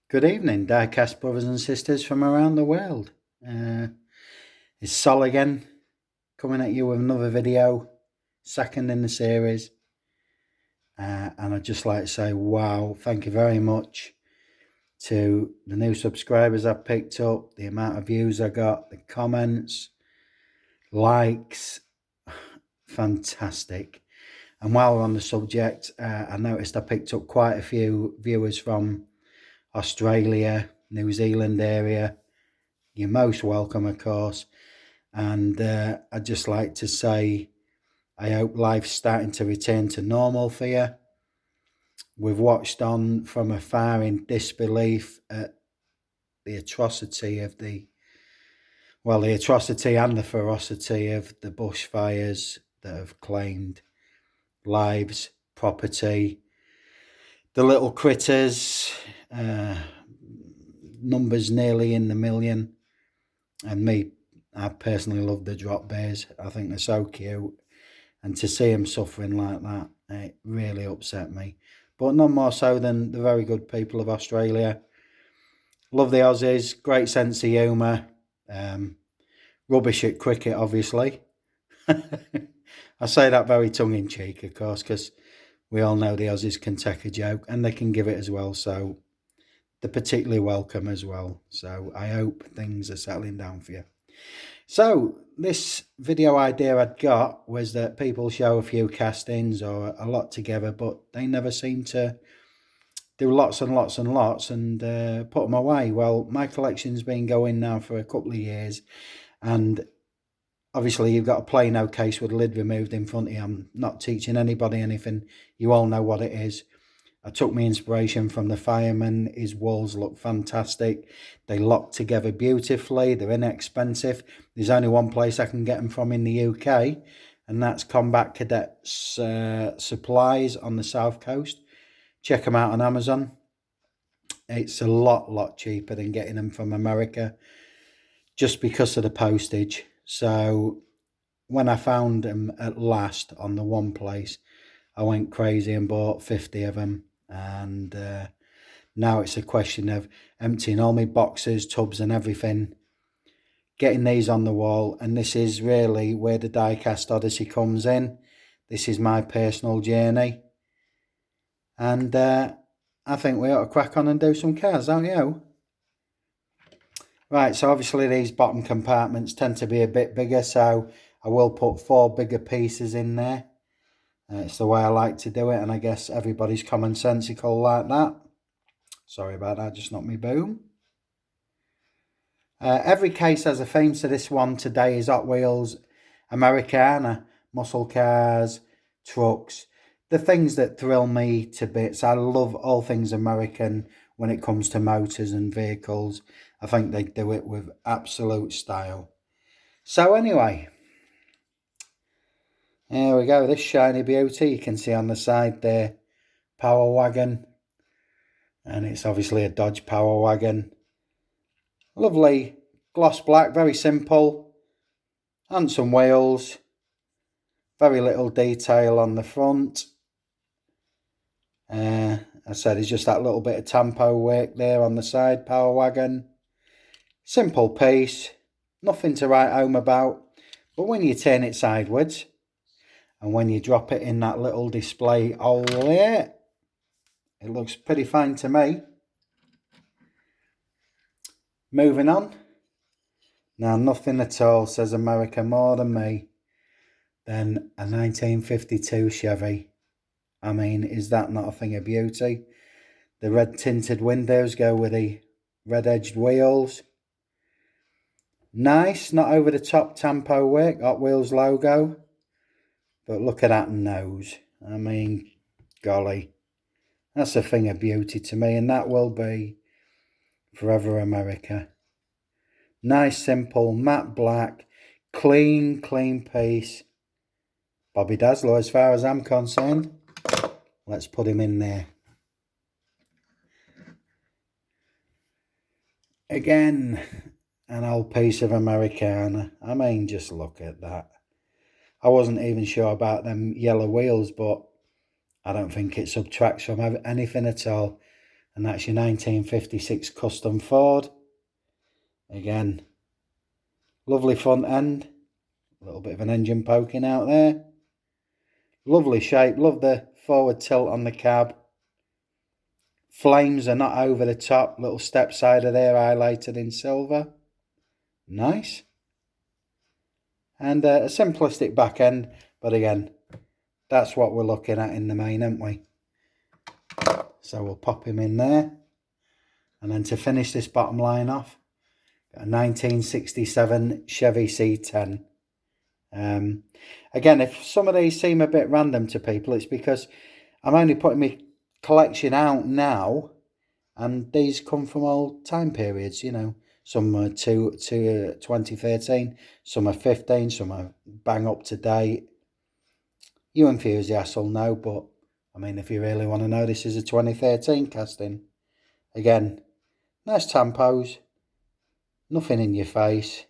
Good evening, diecast brothers and sisters from around the world. It's Sol again, coming at you with another video, second in the series. And I'd just like to say, wow, thank you very much to the new subscribers I've picked up, the amount of views I got, the comments, likes, fantastic. And while we're on the subject, I noticed I picked up quite a few viewers from Australia, New Zealand area. You're most welcome, of course. And I'd just like to say, I hope life's starting to return to normal for you. We've watched on from afar in disbelief at the atrocity of the atrocity and the ferocity of the bushfires that have claimed lives, property, the little critters, numbers nearly in the million. And I personally love the drop bears. I think they're so cute. And to see them suffering like that, it really upset me. But none more so than the very good people of Australia. Love the Aussies, great sense of humour. Rubbish at cricket, obviously. I say that very tongue-in-cheek, of course, because we all know the Aussies can take a joke and they can give it as well. So they're particularly welcome as well. So I hope things are settling down for you. So this video idea I'd got was that people show a few castings or a lot together, but they never seem to do lots and lots and lots and put them away. Well, my collection's been going now for a couple of years, and obviously you've got a Plano case with the lid removed in front of you. I'm not teaching anybody anything. You all know what it is. I took my inspiration from the fireman. His walls look fantastic. They lock together beautifully. They're inexpensive. There's only one place I can get them from in the UK, and that's Combat Cadets Supplies on the South Coast. Check them out on Amazon. It's a lot cheaper than getting them from America, just because of the postage. So when I found them at last on the one place, I went crazy and bought 50 of them. And now it's a question of emptying all my boxes, tubs and everything, getting these on the wall. And this is really where the diecast odyssey comes in. This is my personal journey, and I think we ought to crack on and do some cars, don't you? Right, so obviously these bottom compartments tend to be a bit bigger, so I will put 4 bigger pieces in there. It's the way I like to do it, and I guess everybody's commonsensical like that. Sorry about that, just knocked me boom. Every case has a theme, so this one today is Hot Wheels, Americana, muscle cars, trucks, the things that thrill me to bits. I love all things American when it comes to motors and vehicles. I think they do it with absolute style. So anyway, there we go, this shiny beauty you can see on the side there, Power Wagon, and it's obviously a Dodge Power Wagon. Lovely gloss black, very simple, handsome wheels, very little detail on the front. I said it's just that little bit of tampo work there on the side, Power Wagon. Simple piece, nothing to write home about, but when you turn it sideways, and when you drop it in that little display hole there, it looks pretty fine to me. Moving on. Now, nothing at all says America more than me than a 1952 Chevy. I mean, is that not a thing of beauty? The red tinted windows go with the red edged wheels. Nice, not over the top tampo work, Hot Wheels logo. But look at that nose. I mean, golly, that's a thing of beauty to me, and that will be forever America. Nice, simple, matte black, clean piece. Bobby Dazzler, as far as I'm concerned. Let's put him in there. Again, an old piece of Americana. I mean, just look at that. I wasn't even sure about them yellow wheels, but I don't think it subtracts from anything at all. And that's your 1956 custom Ford. Again, lovely front end. A little bit of an engine poking out there. Lovely shape. Love the forward tilt on the cab. Flames are not over the top. Little step sider there highlighted in silver. Nice. And a simplistic back end. But again, that's what we're looking at in the main, aren't we? So we'll pop him in there. And then to finish this bottom line off, a 1967 Chevy C10. Again, if some of these seem a bit random to people, it's because I'm only putting my collection out now, and these come from all time periods, you know. Some are to 2013, some are 15, some are bang up to date. You enthusiasts will know, but I mean, if you really want to know, this is a 2013 casting. Again, nice tampos, nothing in your face.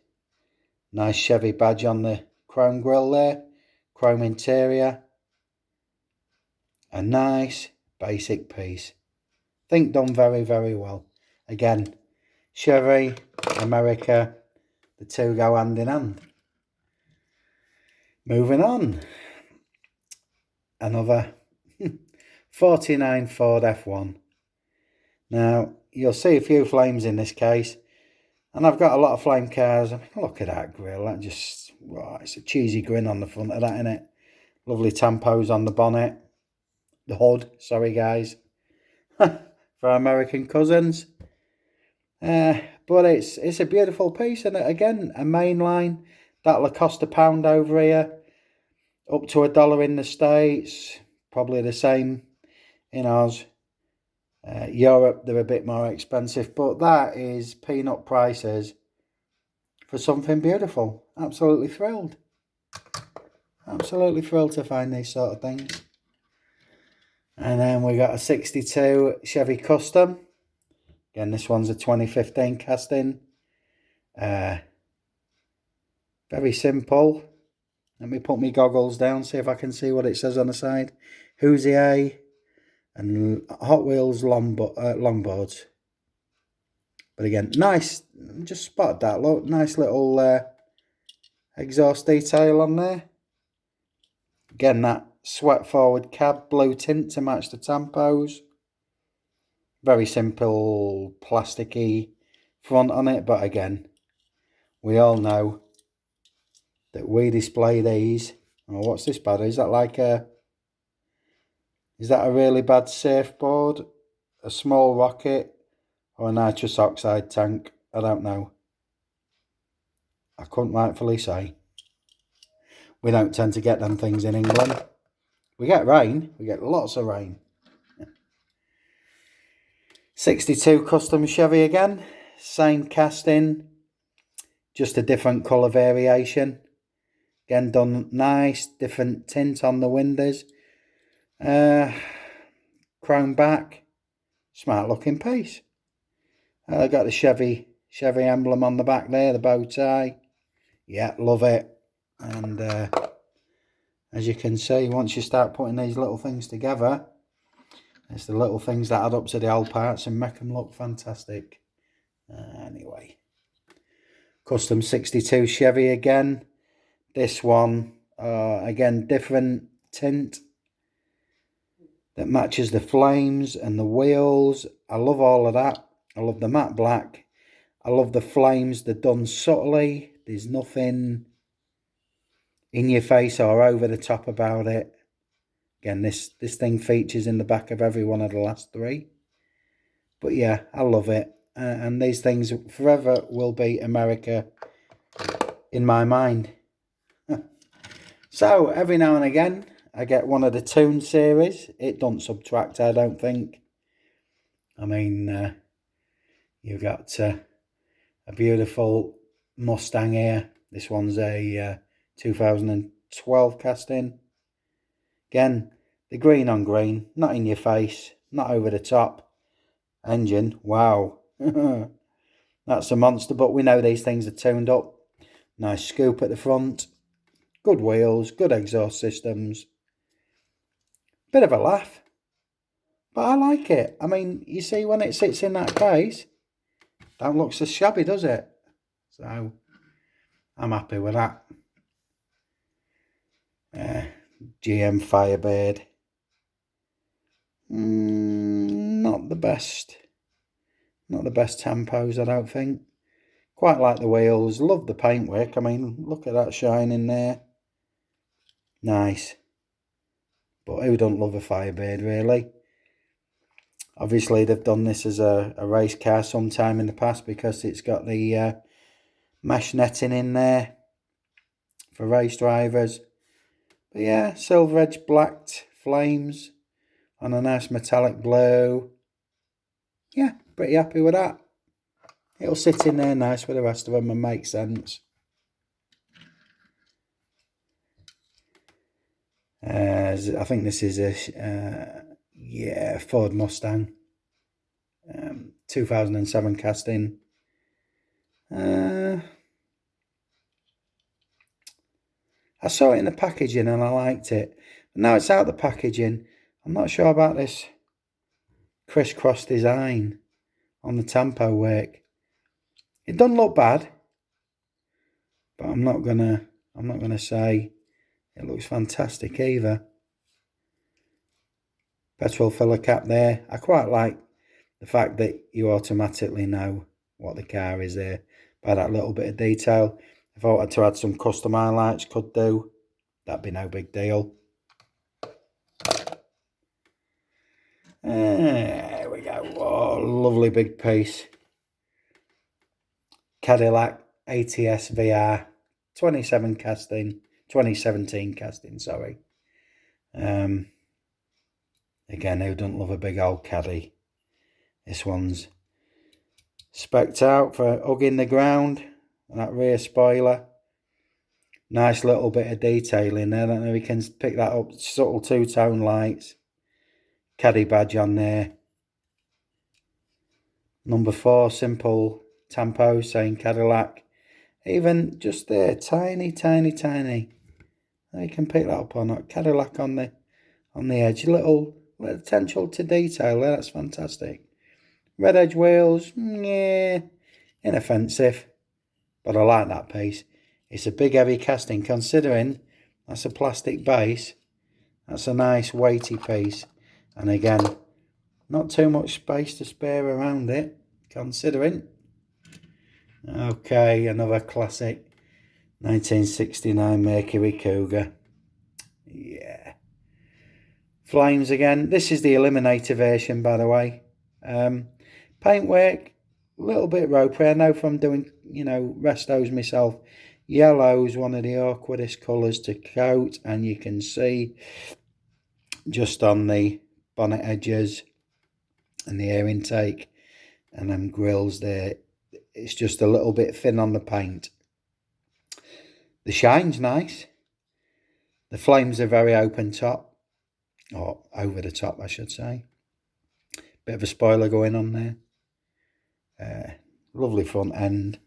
Nice Chevy badge on the chrome grille there, chrome interior. A nice basic piece. Think done very, very well. Again, Chevy, America, the two go hand in hand. Moving on. Another 49 Ford F1. Now, you'll see a few flames in this case. And I've got a lot of flame cars. I mean, look at that grille. That just, wow, it's a cheesy grin on the front of that, isn't it? Lovely tampos on the bonnet. The hood, sorry guys. For our American cousins. But it's a beautiful piece. And again, a mainline. That'll cost £1 over here. Up to $1 in the States. Probably the same in Oz. Europe, they're a bit more expensive, but that is peanut prices for something beautiful. Absolutely thrilled. Absolutely thrilled to find these sort of things. And then we got a 62 Chevy Custom. Again, this one's a 2015 casting. Very simple. Let me put my goggles down, see if I can see what it says on the side. Hoosier and Hot Wheels longboards. But again, nice. Just spotted that. Look, nice little exhaust detail on there. Again, that sweat forward cab, blue tint to match the tampos. Very simple, plasticky front on it. But again, we all know that we display these. Oh, what's this bad? Is that like a... Is that a really bad surfboard? A small rocket? Or a nitrous oxide tank? I don't know. I couldn't rightfully say. We don't tend to get them things in England. We get rain. We get lots of rain. 62 custom Chevy again. Same casting. Just a different colour variation. Again, done nice. Different tint on the windows. Chrome back. Smart looking piece. I got the Chevy emblem on the back there, the bow tie. Yeah, love it. And as you can see, once you start putting these little things together, it's the little things that add up to the old parts and make them look fantastic. Anyway, custom 62 Chevy again. This one, again, different tint that matches the flames and the wheels. I love all of that. I love the matte black. I love the flames. They're done subtly. There's nothing in your face or over the top about it. Again, this thing features in the back of every one of the last three. But yeah, I love it. And these things forever will be America in my mind. So, every now and again, I get one of the Toon series. It don't subtract, I don't think. I mean, you've got a beautiful Mustang here. This one's a 2012 casting. Again, the green on green, not in your face, not over the top. Engine, wow. That's a monster, but we know these things are tuned up. Nice scoop at the front. Good wheels, good exhaust systems. Bit of a laugh. But I like it. I mean, you see when it sits in that case, don't look so shabby, does it? So, I'm happy with that. GM Firebird. Not the best. Not the best tempos, I don't think. Quite like the wheels. Love the paintwork. I mean, look at that shine in there. Nice. But who don't love a Firebird, really? Obviously, they've done this as a race car sometime in the past because it's got the mesh netting in there for race drivers. But yeah, silver edge blacked flames on a nice metallic blue. Yeah, pretty happy with that. It'll sit in there nice with the rest of them and make sense. I think this is a Ford Mustang, 2007 casting. I saw it in the packaging and I liked it. But now it's out of the packaging. I'm not sure about this crisscross design on the tempo work. It doesn't look bad, but I'm not gonna say it looks fantastic either. Petrol filler cap there. I quite like the fact that you automatically know what the car is there by that little bit of detail. If I wanted to add some custom highlights, could do. That'd be no big deal. There we go. Oh, lovely big piece. Cadillac ATS VR 2017 casting, sorry. Again, who doesn't love a big old caddy? This one's specced out for hugging the ground. And that rear spoiler. Nice little bit of detail in there. I don't know if you can pick that up. Subtle two-tone lights. Caddy badge on there. Number 4, simple tempo saying Cadillac. Even just there, tiny. You can pick that up or not. Cadillac on the edge. Little attention to detail there. That's fantastic. Red edge wheels. Yeah, inoffensive. But I like that piece. It's a big heavy casting. Considering that's a plastic base, that's a nice weighty piece. And again, not too much space to spare around it, considering. Okay, another classic 1969 Mercury Cougar. Yeah. Flames again. This is the Eliminator version, by the way. Paintwork, a little bit ropey. I know from doing, restos myself. Yellow is one of the awkwardest colours to coat, and you can see just on the bonnet edges and the air intake and them grills there, it's just a little bit thin on the paint. The shine's nice. The flames are very open top, or over the top I should say. Bit of a spoiler going on there. Lovely front end.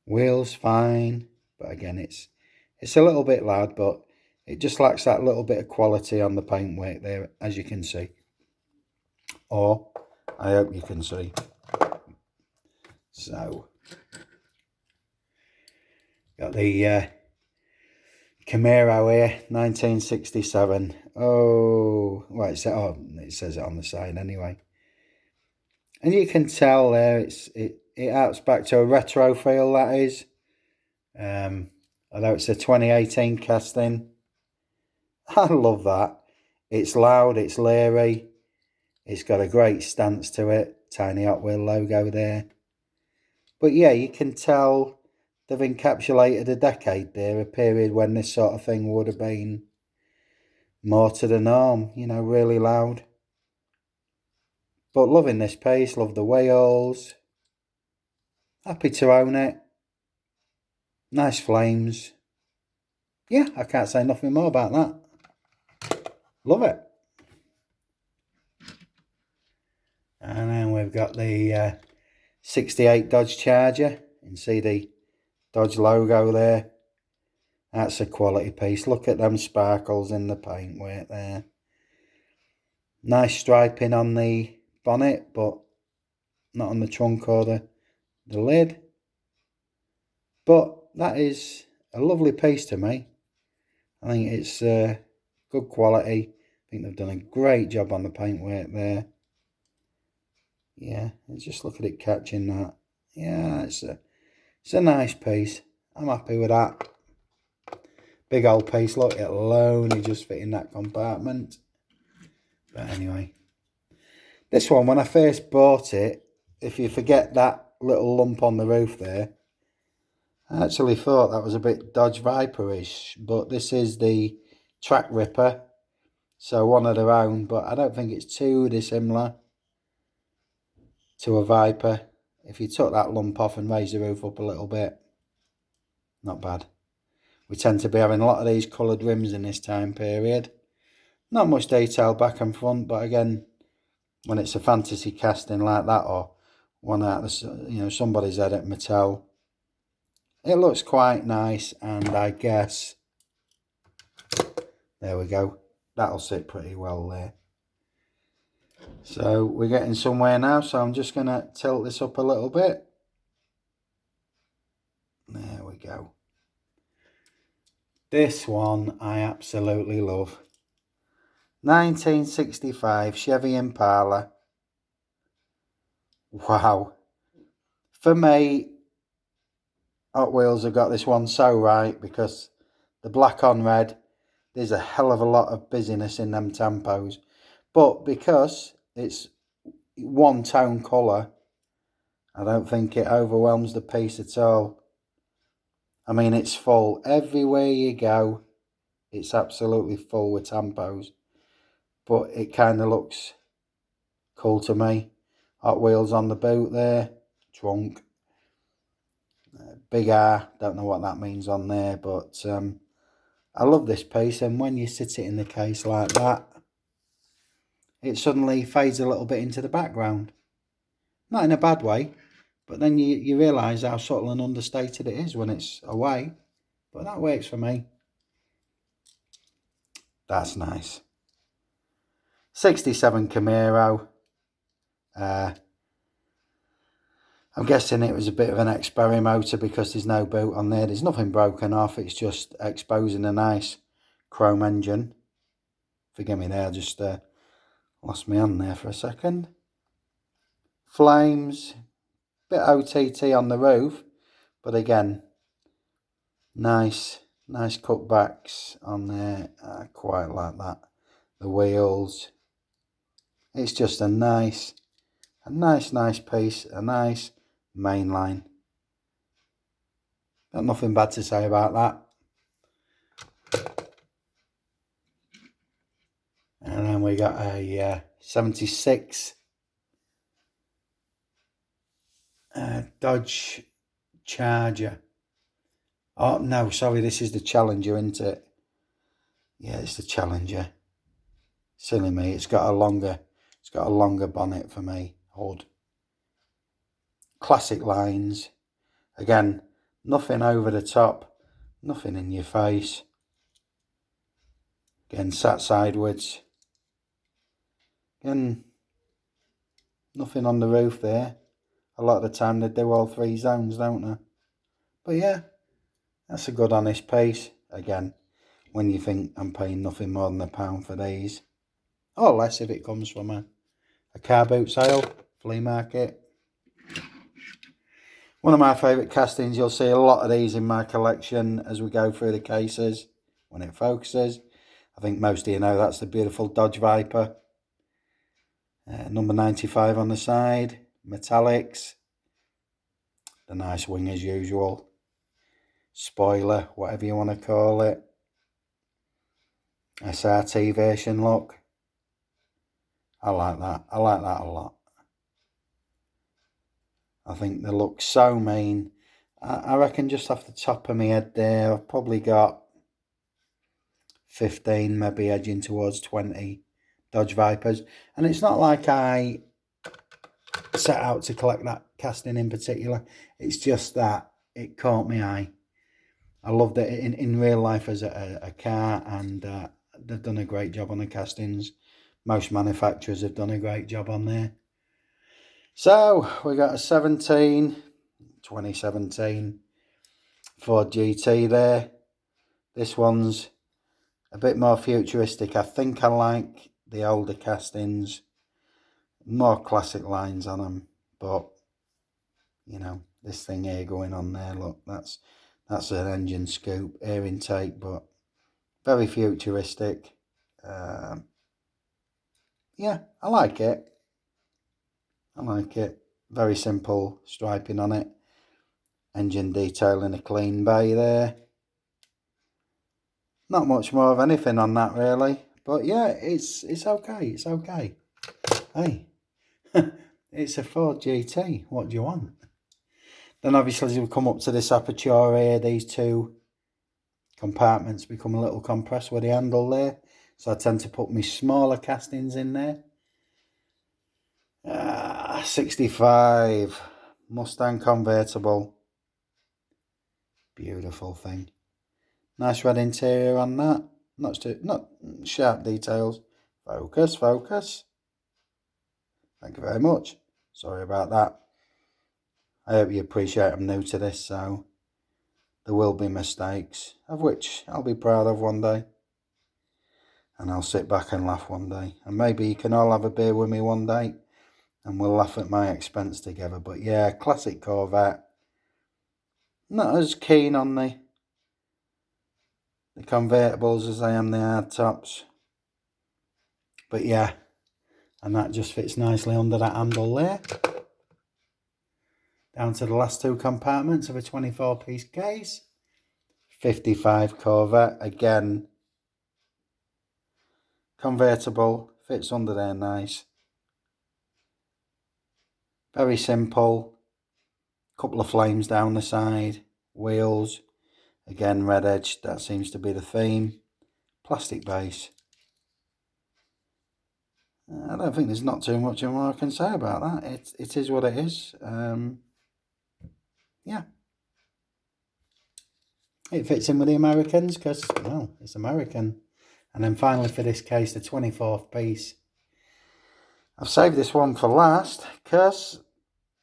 Wheels fine, but again it's a little bit loud, but it just lacks that little bit of quality on the paintwork there, as you can see. Or I hope you can see. So got the Camaro here, 1967. Oh, well, it says it on the side anyway. And you can tell there it harks back to a retro feel, that is. Although it's a 2018 casting. I love that. It's loud, it's leery. It's got a great stance to it. Tiny Hot Wheel logo there. But yeah, you can tell they've encapsulated a decade there, a period when this sort of thing would have been more to the norm, really loud. But loving this piece, love the wheels. Happy to own it. Nice flames. Yeah, I can't say nothing more about that. Love it. And then we've got the 68 Dodge Charger. You can see the Dodge logo there. That's a quality piece. Look at them sparkles in the paintwork there. Nice striping on the bonnet, but not on the trunk or the lid. But that is a lovely piece to me. I think it's good quality. I think they've done a great job on the paintwork there. Yeah, just look at it catching that. Yeah, it's a nice piece. I'm happy with that. Big old piece, look, it'll only just fit in that compartment. But anyway, this one, when I first bought it, if you forget that little lump on the roof there, I actually thought that was a bit Dodge Viper-ish, but this is the Track Ripper, so one of their own, but I don't think it's too dissimilar to a Viper. If you took that lump off and raised the roof up a little bit, not bad. We tend to be having a lot of these coloured rims in this time period. Not much detail back and front, but again, when it's a fantasy casting like that, or one out of, somebody's had at Mattel, it looks quite nice, and I guess, there we go, that'll sit pretty well there. So we're getting somewhere now, so I'm just going to tilt this up a little bit. There we go. This one I absolutely love. 1965 Chevy Impala. Wow. For me, Hot Wheels have got this one so right, because the black on red, there's a hell of a lot of busyness in them tampos. But because it's one tone colour, I don't think it overwhelms the piece at all. I mean, it's full. Everywhere you go, it's absolutely full with tampos. But it kind of looks cool to me. Hot Wheels on the boot there. Trunk. Big R. Don't know what that means on there. But I love this piece. And when you sit it in the case like that, it suddenly fades a little bit into the background. Not in a bad way. But then you realise how subtle and understated it is when it's away. But that works for me. That's nice. 67 Camaro. I'm guessing it was a bit of an Xperry motor because there's no boot on there. There's nothing broken off. It's just exposing a nice chrome engine. Forgive me there, I just lost my hand there for a second. Flames. Bit OTT on the roof. But again, nice cutbacks on there. I quite like that. The wheels. It's just a nice piece. A nice mainline. Got nothing bad to say about that. And then we got a 76 Dodge Charger. Oh no, sorry, this is the Challenger, isn't it? Yeah, it's the Challenger. Silly me, it's got a longer bonnet for me. Hood. Classic lines. Again, nothing over the top, nothing in your face. Again, sat sideways. Again, nothing on the roof there. A lot of the time they do all three zones, don't they? But yeah, that's a good honest piece. Again, when you think I'm paying nothing more than £1 for these. Or less if it comes from a car boot sale, flea market. One of my favourite castings, you'll see a lot of these in my collection as we go through the cases when it focuses. I think most of you know that's the beautiful Dodge Viper. Number 95 on the side, metallics. The nice wing as usual. Spoiler, whatever you want to call it. SRT version look. I like that. I like that a lot. I think the look's so mean. I reckon just off the top of my head there, I've probably got 15, maybe edging towards 20 Dodge Vipers. And it's not like I set out to collect that casting in particular. It's just that it caught my eye. I loved it in real life as a car, and they've done a great job on the castings. most manufacturers have done a great job on there. So we got a 2017 Ford GT there. This one's a bit more futuristic. I think I like the older castings, more classic lines on them, but you know, this thing here going on there, look, that's an engine scoop, air intake, but very futuristic. Yeah, I like it. Very simple striping on it. Engine detail in a clean bay there. Not much more of anything on that really, but yeah, it's okay. It's okay. Hey, it's a Ford GT. What do you want? Then obviously as we come up to this aperture here, these two compartments become a little compressed with the handle there. So I tend to put my smaller castings in there. 65 Mustang convertible. Beautiful thing. Nice red interior on that. Not sharp details. Focus, focus. Thank you very much. Sorry about that. I hope you appreciate I'm new to this, so there will be mistakes, of which I'll be proud of one day. And I'll sit back and laugh one day. And maybe you can all have a beer with me one day and we'll laugh at my expense together. But yeah, classic Corvette. Not as keen on the convertibles as I am the hardtops. But yeah, and that just fits nicely under that handle there. Down to the last two compartments of a 24-piece case. 55 Corvette, again, convertible, fits under there nice. Very simple. Couple of flames down the side. Wheels, again red edge, that seems to be the theme. Plastic base. I don't think there's not too much more I can say about that. It is what it is. Yeah. It fits in with the Americans because, well, it's American. And then finally for this case, the 24th piece. I've saved this one for last because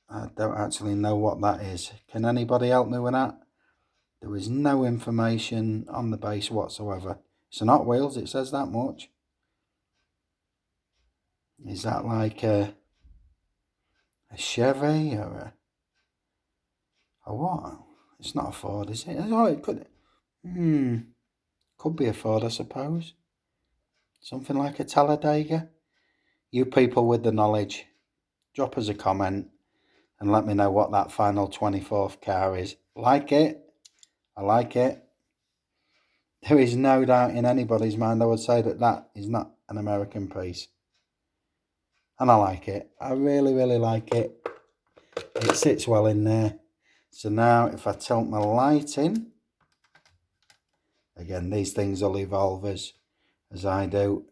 I don't actually know what that is. Can anybody help me with that? There is no information on the base whatsoever. It's an Hot Wheels, it says that much. Is that like a Chevy or a what? It's not a Ford, is it? Oh, it could be a Ford, I suppose. Something like a Talladega. You people with the knowledge, drop us a comment and let me know what that final 24th car is. Like it. I like it. There is no doubt in anybody's mind I would say that that is not an American piece. And I like it. I really, really like it. It sits well in there. So now if I tilt my light in, again, these things will evolve as I do.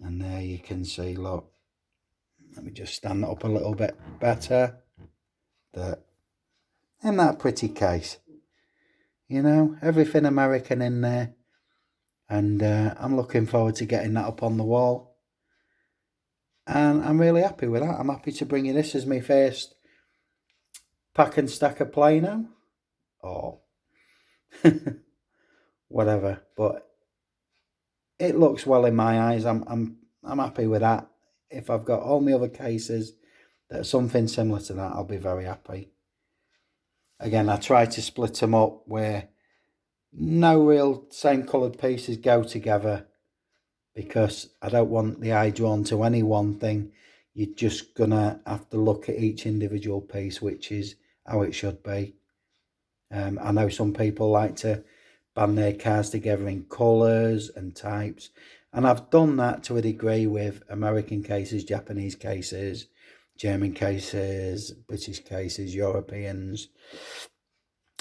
And there you can see, look. Let me just stand that up a little bit better. Isn't that a pretty case? You know, everything American in there. And I'm looking forward to getting that up on the wall. And I'm really happy with that. I'm happy to bring you this as my first pack and Stack-A-Plano. Or whatever. But it looks well in my eyes. I'm happy with that. If I've got all my other cases that are something similar to that, I'll be very happy. Again, I try to split them up where no real same coloured pieces go together, because I don't want the eye drawn to any one thing. You're just gonna have to look at each individual piece, which is how it should be. I know some people like to band their cars together in colours and types, and I've done that to a degree with American cases, Japanese cases, German cases, British cases, Europeans,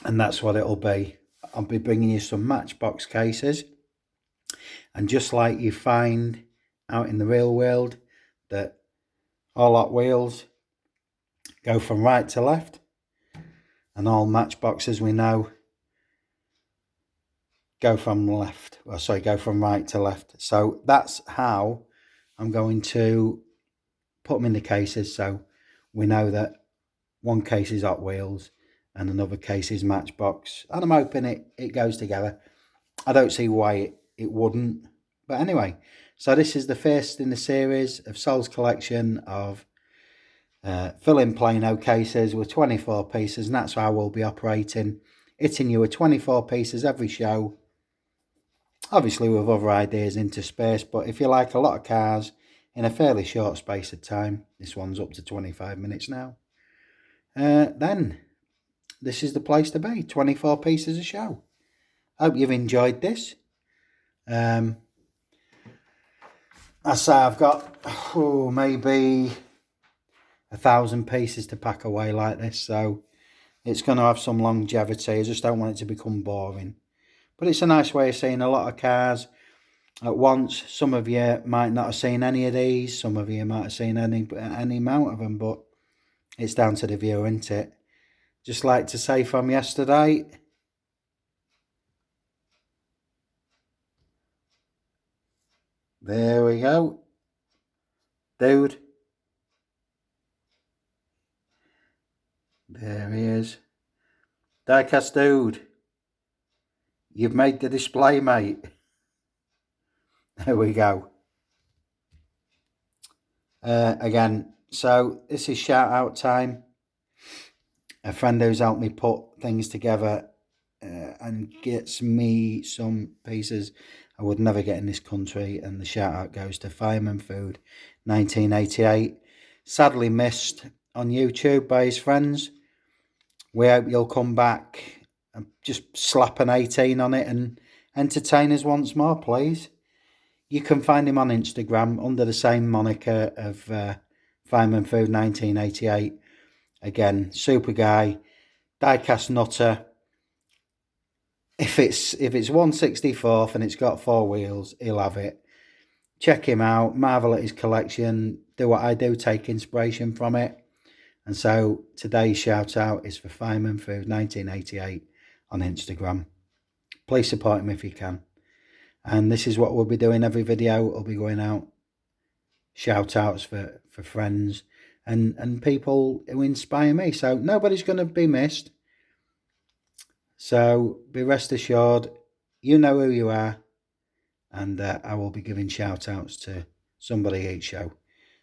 and that's what it'll be. I'll be bringing you some Matchbox cases, and just like you find out in the real world that all Hot Wheels go from right to left, and all Matchboxes we know go from left, or sorry, go from right to left. So that's how I'm going to put them in the cases, so we know that one case is Hot Wheels and another case is Matchbox, and I'm hoping it goes together. I don't see why it wouldn't, but anyway, so this is the first in the series of Sol's collection of fill-in Plano cases with 24 pieces, and that's how we'll be operating, hitting you with 24 pieces every show, obviously with other ideas interspersed. But if you like a lot of cars in a fairly short space of time, this one's up to 25 minutes now, then this is the place to be. 24 pieces a show. Hope you've enjoyed this. I say I've got maybe 1,000 pieces to pack away like this, so it's going to have some longevity. I just don't want it to become boring. But it's a nice way of seeing a lot of cars at once. Some of you might not have seen any of these. Some of you might have seen any amount of them, but it's down to the viewer, isn't it? Just like to say from yesterday, there we go. Dude. There he is. Diecast dude. You've made the display, mate. There we go. Again, so this is shout out time. A friend who's helped me put things together and gets me some pieces I would never get in this country, and the shout out goes to Fireman Food 1988. Sadly missed on YouTube by his friends. We hope you'll come back and just slap an 18 on it and entertain us once more, please. You can find him on Instagram under the same moniker of Fireman Food 1988. Again, super guy, diecast nutter. If it's 1/64 and it's got 4 wheels, he'll have it. Check him out, marvel at his collection, do what I do, take inspiration from it. And so today's shout out is for Fireman Food 1988 on Instagram. Please support him if you can. And this is what we'll be doing every video. It'll be going out shout outs for friends and people who inspire me. So nobody's going to be missed. So be rest assured, you know who you are. And I will be giving shout outs to somebody each show.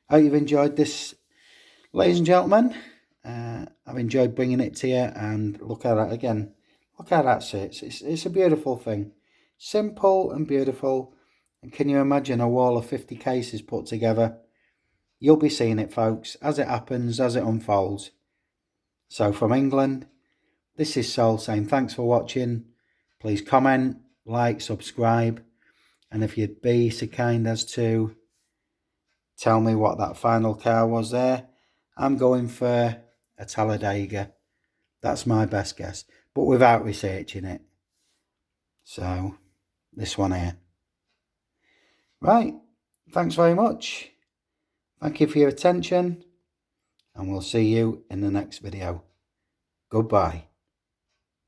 I hope you've enjoyed this, ladies and gentlemen. I've enjoyed bringing it to you, and look at it again. Look how that sits. It's a beautiful thing. Simple and beautiful. And can you imagine a wall of 50 cases put together? You'll be seeing it, folks, as it happens, as it unfolds. So from England, this is Sol saying thanks for watching. Please comment, like, subscribe. And if you'd be so kind as to tell me what that final car was there. I'm going for a Talladega. That's my best guess, but without researching it. So, this one here. Right, thanks very much. Thank you for your attention, and we'll see you in the next video. Goodbye.